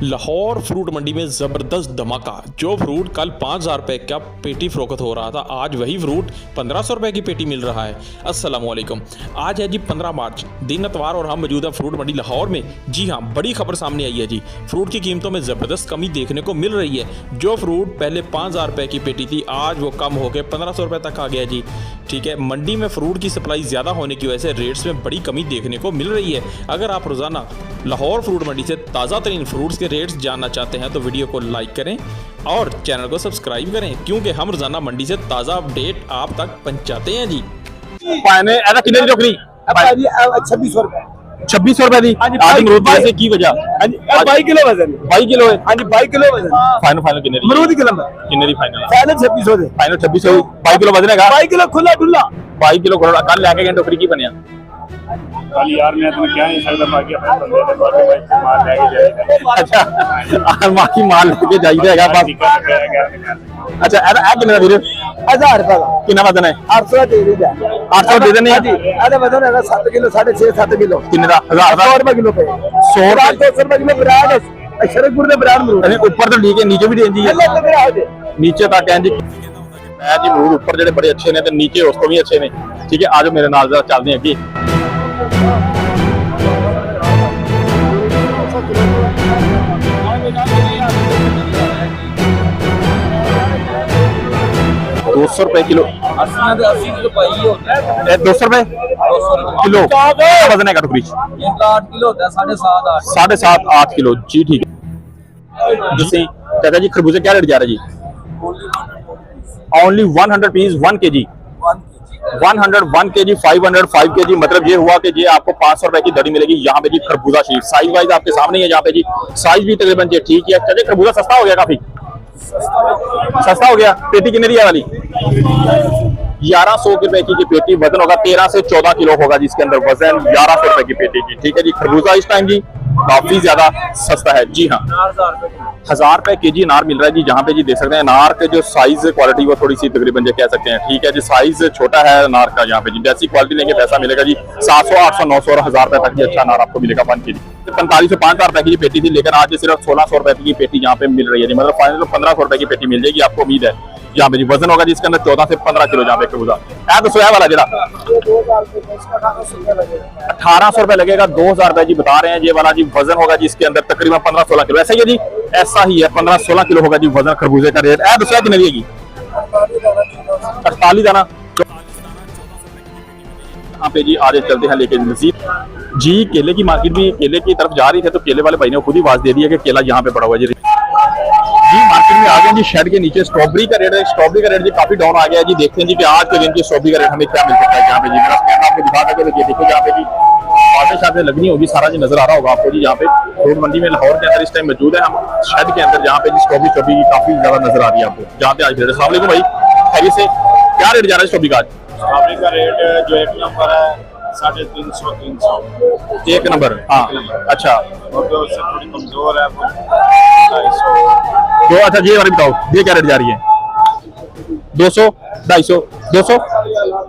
Lahore fruit मंडी में ज़बरदस्त धमाका। जो फ्रूट कल 5,000 रुपये का पेटी फ़रोख्त हो रहा था, आज वही फ्रूट 1,500 रुपये की पेटी मिल रहा है। अस्सलाम वालेकुम। आज है जी 15 मार्च, दिन इतवार, और हम मौजूद है फ्रूट मंडी लाहौर में। जी हाँ, बड़ी खबर सामने आई है जी। फ्रूट की कीमतों में ज़बरदस्त कमी देखने को मिल रही है। जो फ्रूट पहले 5,000 रुपये की पेटी थी, आज वो कम होकर 1,500 रुपये तक आ गया जी। ठीक है, मंडी में फ्रूट की सप्लाई ज़्यादा होने की वजह से रेट्स में बड़ी कमी देखने को मिल रही है। अगर आप रोज़ाना लाहौर फ्रूट मंडी से ताज़ा तरीन फ्रूट्स के रेट्स जानना चाहते हैं तो वीडियो को लाइक करें और चैनल को सब्सक्राइब करें, क्योंकि हम रोज़ाना मंडी से ताज़ा अपडेट आप तक पहुंचाते हैं जी। कितने टोकरी 2600 रुपए 2600 रुपए दी आज अमरूद जैसे की वजह 22 किलो वजन 22 किलो है। हाँ जी 22 किलो वजन फाइनल कितने दी अमरूद किलो कितने the final 2600 they final 2600 22 kilo वजन है 22 किलो खुला डुल्ला 22 किलो कल लेके गए टोकरी की बनया कल यार मैं तुम्हें क्या नहीं सकता, बाकी अपने बंदे ने बाकी भाई माल लेके जाएगा। अच्छा बाकी माल लेके जाइएगा बस। अच्छा ऐ कितना वीर 1000 रुपए का कितना वजन है 800 दे दी जा 800 दे देने जी। अरे वजन है 7 किलो 6.5 7 किलो कितने दा 1000 रुपए किलो पे 100 200 रुपए kilo brand Sharakpur they brand अमरूद अरे ऊपर तो ठीक है, नीचे भी दें जी, अल्लाह तक रहा दे नीचे तक है जी। मैं जी अमरूद ऊपर जेडे बड़े अच्छे ने ते नीचे उसको भी अच्छे ने। ठीक है, आज मेरे नाल जरा चलते हैं अगे। ₹200 किलो 80 किलो पाई होता है 200 रुपए किलो वजन है टोकरी 8 किलो होता है 7.5 7.5 8 किलो जी। ठीक है जैसे चाचा जी खरबूजे क्या रेट जा रहा है जी? Only 100 piece 1 kg 101 kg 505 kg, मतलब ये हुआ कि ये आपको 500 रुपए की दरी मिलेगी यहाँ पे जी। खरबूजा शरीफ साइज वाइज आपके सामने है यहाँ पे जी, साइज भी तकरीबन जी ठीक है। चलिए खरबूजा सस्ता हो गया, काफी सस्ता हो गया। पेटी कितने दी है वाली 1100 रुपए की पेटी, वजन होगा 13 से 14 किलो होगा जिसके अंदर वजन 1100 रुपए की पेटी की। ठीक है जी, खरबूजा इस टाइम जी काफी ज्यादा सस्ता है जी। हाँ 1000 रुपए केजी अनार मिल रहा है जी। जहाँ पे जी देख सकते हैं अनार के जो साइज क्वालिटी वो थोड़ी सी तकरीबन जो कह सकते हैं ठीक है जी, साइज छोटा है अनार का। यहाँ पे जी जैसी क्वालिटी लेंगे वैसा मिलेगा जी। 700 800 900 और 1000 रुपए तक जी अच्छा अनार आपको मिलेगा 1 kg। 4500 5000 रुपए की पेटी थी, लेकिन आज सिर्फ 1600 रुपए की पेटी यहाँ पे मिल रही है जी। मतलब फाइनल 1500 रुपए की पेटी मिल जाएगी आपको, उम्मीद है। यहाँ पे जी वजन होगा जिसके अंदर 14 से 15 किलो जहाँ पे खरबूजा है। तो सोया वाला जरा 1800 रुपए लगेगा, 2000 रुपए जी बता रहे हैं। ये वाला जी वजन होगा जिसके अंदर तकरीबन 15-16 किलो, ऐसा ही है जी, ऐसा ही है 15-16 किलो होगा जी वजन खरबूजे का रेट। है तो सोया कितनी रहेगी 48 दाना यहाँ पे जी। आगे चलते हैं लेके मजीद जी। केले की मार्केट भी केले की तरफ जा रही थे तो केले वाले भाई ने खुद ही आवाज दे दी है कि केला यहाँ पे पड़ा हुआ जी। मार्केट में आ गए जी, शेड के नीचे स्ट्रॉबेरी का रेट है। स्ट्रॉबेरी का रेट जी काफी डाउन आ गया है जी। देखते हैं जी कि आज के दिन की स्ट्रॉबेरी का रेट हमें क्या मिल सकता है यहाँ पे जी। मेरा कैमरा आपको दिखा सके तो ये देखो यहाँ पे जी आटे शाटे लगनी होगी, सारा जी नजर आ रहा होगा आपको जी। यहाँ पे फ्रूट मंडी में लाहौर के अंदर इस टाइम मौजूद है हम शेड के अंदर, जहाँ पे जी स्ट्रॉबेरी की काफी ज्यादा नजर आ रही है आपको। जहाँ पे आज अस्सलाम वालेकुम भाई, खैरियत से? क्या रेट जा रहा है स्ट्रॉबेरी का? स्ट्रॉबेरी का रेट जो एक नंबर है 350 300 एक नंबर। हाँ अच्छा, और जो उससे थोड़ी कमजोर है वो 250। तो अच्छा ये वाली बताओ, ये क्या रेट जा रही है? 200 250 200।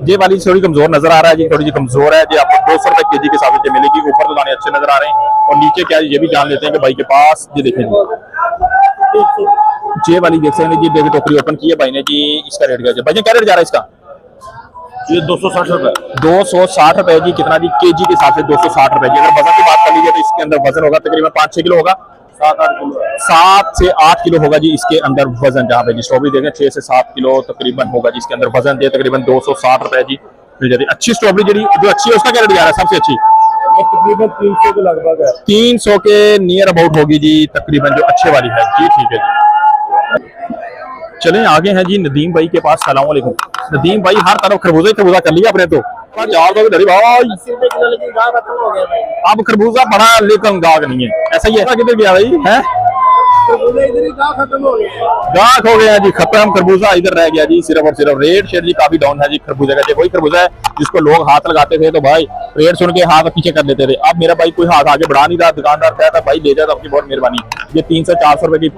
ये वाली थोड़ी कमजोर नजर आ रहा है जी, थोड़ी सी कमजोर है जी। आपको 200 रुपए केजी के हिसाब से मिलेगी। ऊपर तो दाने अच्छे नजर आ रहे हैं और नीचे क्या ये भी जान लेते हैं कि भाई के पास। ये देखें ये वाली देख सकते हैं जी, देखिए टोकरी ओपन की है भाई ने जी। इसका रेट क्या भाई क्या रेट जा रहा है इसका? ये 260 रुपए 260 रुपए जी। कितना जी केजी के हिसाब से 260 रुपए जी। अगर वजन की बात कर लीजिए तो इसके अंदर वजन होगा तकरीबन 5-6 किलो होगा, 7-8 किलो 7 से 8 किलो होगा जी इसके अंदर वजन। जहाँ पे जी स्ट्रॉबेरी देखें 6 से 7 किलो तकरीबन होगा जिसके अंदर वजन दे तकरीबन 260 रुपए जी मिल जाती है। अच्छी स्ट्रॉबेरी जो अच्छी है उसका क्या रेट जा रहा है सबसे अच्छी? तकरीबन 300 के लगभग है, 300 के नियर अबाउट होगी जी तकरीबन जो अच्छे वाली है जी। ठीक है जी, चलें आगे हैं जी नदीम भाई के पास। सलाम वालेकुम नदीम भाई, हर तरफ खरबूजा ही खरबूजा कर लिया आपने तो। अब खरबूजा बड़ा लेकिन गाहक नहीं है, ऐसा ही है? किधर गया भाई है? गाहक हो गया जी खत्म, खरबूजा इधर रह गया जी सिर्फ और सिर्फ। रेट शेड जी काफी डाउन है जी खरबूजे का। वही खरबूजा है जिसको लोग हाथ लगाते थे तो भाई रेट सुन के हाथ पीछे कर लेते थे। अब मेरा भाई कोई हाथ आगे बढ़ा नहीं रहा, दुकानदार कहता भाई ले जाए तो आपकी बहुत मेहरबानी। ये 300-400 रुपए की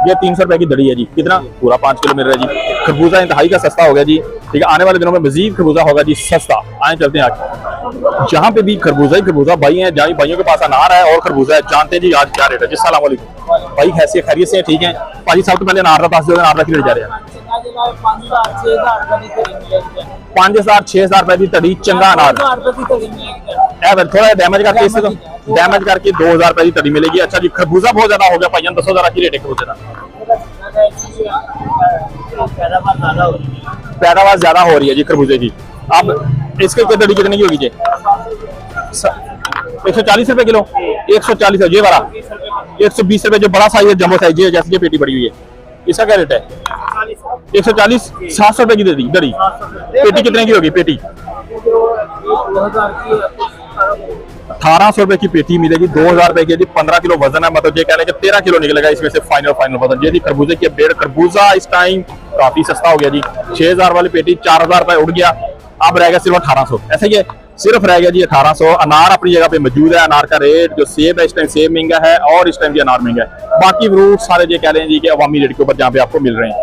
ये 300 रुपए की दड़ी है जी। कितना? पूरा 5 किलो मिल रहा है जी। खरबूजा इंतहाई का सस्ता हो गया जी। ठीक है, आने वाले दिनों में मजीद खरबूजा होगा जी सस्ता। आए चलते हैं आगे। जहाँ पे भी खरबूजा ही खरबूजा, भाई हैं जहाँ भाइयों के पास अनार है और खरबूजा है। जानते हैं जी आज क्या रेट है जी। अस्सलाम वालेकुम भाई, कैसे खैरियत से हैं? ठीक है भाई। सब तो पहले अनार का 10 अनार की रेट जा रहे हैं 5000 6000 रुपए की तड़ी चंगा अनार थोड़ा डैमेज करके इससे डैमेज करके 2000 रुपए की तड़ी मिलेगी। अच्छा जी, खरबूजा बहुत ज्यादा हो गया भाई, 10,000 की रेट है खरबूजे का। पैदावार ज्यादा हो रही है जी खरबूजे की। अब इसके तड़ी कितने की होगी जी? 140 रुपए किलो। 140 है ये वाला। 120 रुपए जो बड़ा साइज है, जम्बो साइज है, जैसे ये पेटी पड़ी हुई है, इसका क्या रेट है? 140। 700 रुपए की दे दी दड़ी। पेटी कितने की होगी पेटी? 1800 रुपए की पेटी मिलेगी। 2000 रुपए की। 15 किलो वजन है, मतलब ये कह रहे हैं कि 13 किलो निकलेगा इसमें से फाइनल वजन। ये खरबूजे की अपडेट। खरबूजा इस टाइम काफी सस्ता हो गया जी। 6000 वाली पेटी 4000 रुपए उड़ गया, अब रहेगा सिर्फ 1800। ऐसा ही है, सिर्फ रह गया जी 1800। अनार अपनी जगह पे मौजूद है। अनार का रेट जो सेब है इस टाइम सेब महंगा है और इस टाइम भी अनार महंगा है। बाकी फ्रूट सारे ये कह रहे हैं जी कि अवामी रेट के ऊपर जहाँ पे आपको मिल रहे हैं।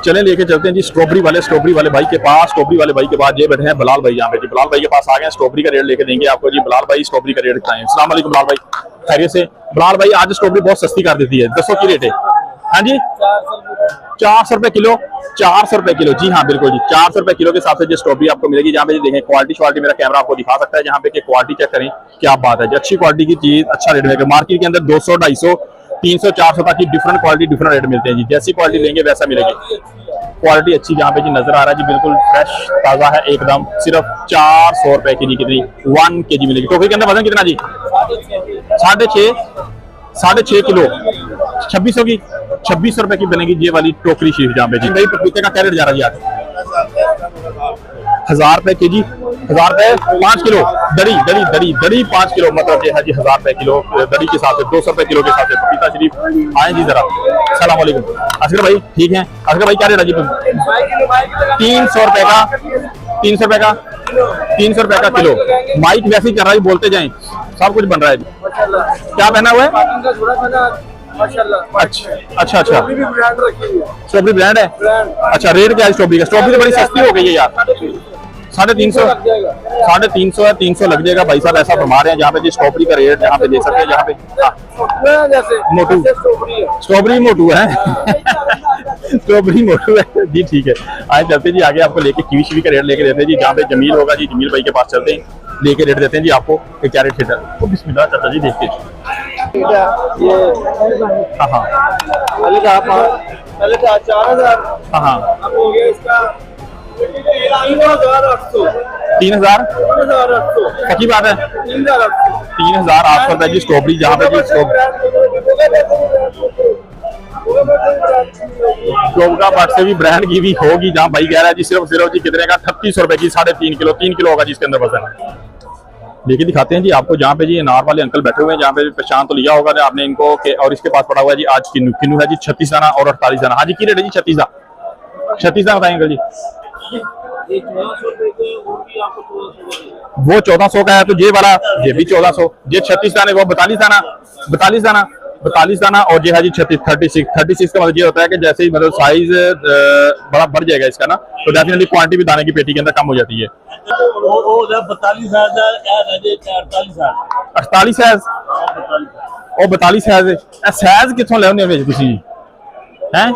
चले लेके चलते हैं जी स्ट्रॉबेरी वाले भाई के पास। स्ट्रॉबेरी वाले भाई के पास ये बैठे हैं बिलाल भाई यहाँ पे जी। बिलाल भाई के पास आ गए, स्ट्रॉबेरी का रेट लेके देंगे आपको जी। बिलाल भाई स्ट्रॉबेरी का रेट बताएं। अस्सलाम वालेकुम बिलाल भाई, खैरियत से? बिलाल भाई आज स्ट्रॉबेरी बहुत सस्ती कर देती है, 200 की रेट है। हाँ जी, 400 रुपए किलो। 400 रुपए किलो, जी हाँ बिल्कुल जी। 400 रुपए किलो के हिसाब से जो स्ट्रॉबेरी आपको मिलेगी। जहाँ पे देखें क्वालिटी मेरा कैमरा आपको दिखा सकता है। जहाँ पे क्वालिटी चेक करें, क्या बात है जी। अच्छी क्वालिटी की चीज अच्छा रेट मिलेगा। मार्केट के अंदर 200 250 300 400 तक की डिफरेंट क्वालिटी डिफरेंट रेट मिलते हैं जी। जैसी क्वालिटी लेंगे वैसा मिलेगी। क्वालिटी अच्छी जहाँ पे जी नजर आ रहा है जी, बिल्कुल फ्रेश ताजा है एकदम। सिर्फ 400 रुपए की जी। कितनी? 1 kg मिलेगी। टोकरी के अंदर वजन कितना जी? 6.5 किलो। 2600 की। 2600 रुपए की बनेगी ये वाली टोकरी शीफ। जहाँ पे जी भाई पपीते का क्या रेट जा रहा है जी आज? 1000 रुपए के जी। 1000 रुपए 5 किलो। दड़ी 5 किलो, मतलब ये है जी 1000 रुपए किलो दड़ी के साथ। 200 रुपए किलो के साथ पपीता शरीफ। आए जी जरा। अस्सलाम वालेकुम असगर भाई, ठीक है असगर भाई क्या रेट है जी? 300 रुपए का। 300 रुपए का। 300 रुपए का किलो। माइक वैसे ही कर रहा है, बोलते जाएं, सब कुछ बन रहा है। क्या पहना हुआ है? अच्छा स्ट्रॉबेरी ब्रांड है। अच्छा रेट क्या है स्ट्रॉबेरी का? स्ट्रॉबेरी बड़ी सस्ती हो गई है यार। 350 है। 300 लग जाएगा भाई साहब, ऐसा फरमा रहे हैं। जहाँ पे जी स्ट्रॉबेरी का रेट यहाँ पे दे सकते हैं। जहाँ पे मोटू स्ट्रॉबेरी मोटू है। स्ट्रॉबेरी मोटू है जी, ठीक है। आए चलते जी आगे, आपको लेके कीवी शीवी का रेट लेके देते हैं जी। जहाँ पे जमील होगा जी, जमील भाई के पास चलते हैं, लेके रेट देते हैं जी आपको कि क्या रेट है। तो बिस्मिल्लाह चाचा जी देखते हैं। हाँ पहले था 4000, हाँ अब हो गया इसका 3800। 3800 पक्की बात है। 3800 रुपए की स्ट्रॉबेरी। जहाँ पे जी स्ट्रॉबेरी बट से भी ब्रांड की भी होगी। जहाँ भाई कह रहा है जी सिर्फ जी कितने का? 3800 रुपए की। 3.5 किलो। 3 किलो होगा जिसके अंदर वजन है। लेके दिखाते हैं जी आपको। जहाँ पे जी अनार वाले अंकल बैठे हुए हैं, जहाँ पे पहचान तो लिया होगा आपने इनको और इसके पास पड़ा हुआ है जी आज किन्नू है जी 36 दाना और 48 दाना। हाँ जी, की रेट है जी? 36 दाना बताएं अंकल जी। वो 1400 का है, तो ये वाला ये भी 1400। ये 36 दाने, वो 42 दाना और ये है जी 36 का मतलब ये होता है कि जैसे ही मतलब साइज बड़ा बढ़ जाएगा इसका ना, तो डेफिनेटली क्वांटिटी भी दाने की पेटी के अंदर कम हो जाती है। 48 है और 42 है। साइज कितों ले तुसी हैं?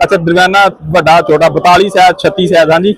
अच्छा दरमियाना बड़ा छोटा 42 है 36 है। हाँ जी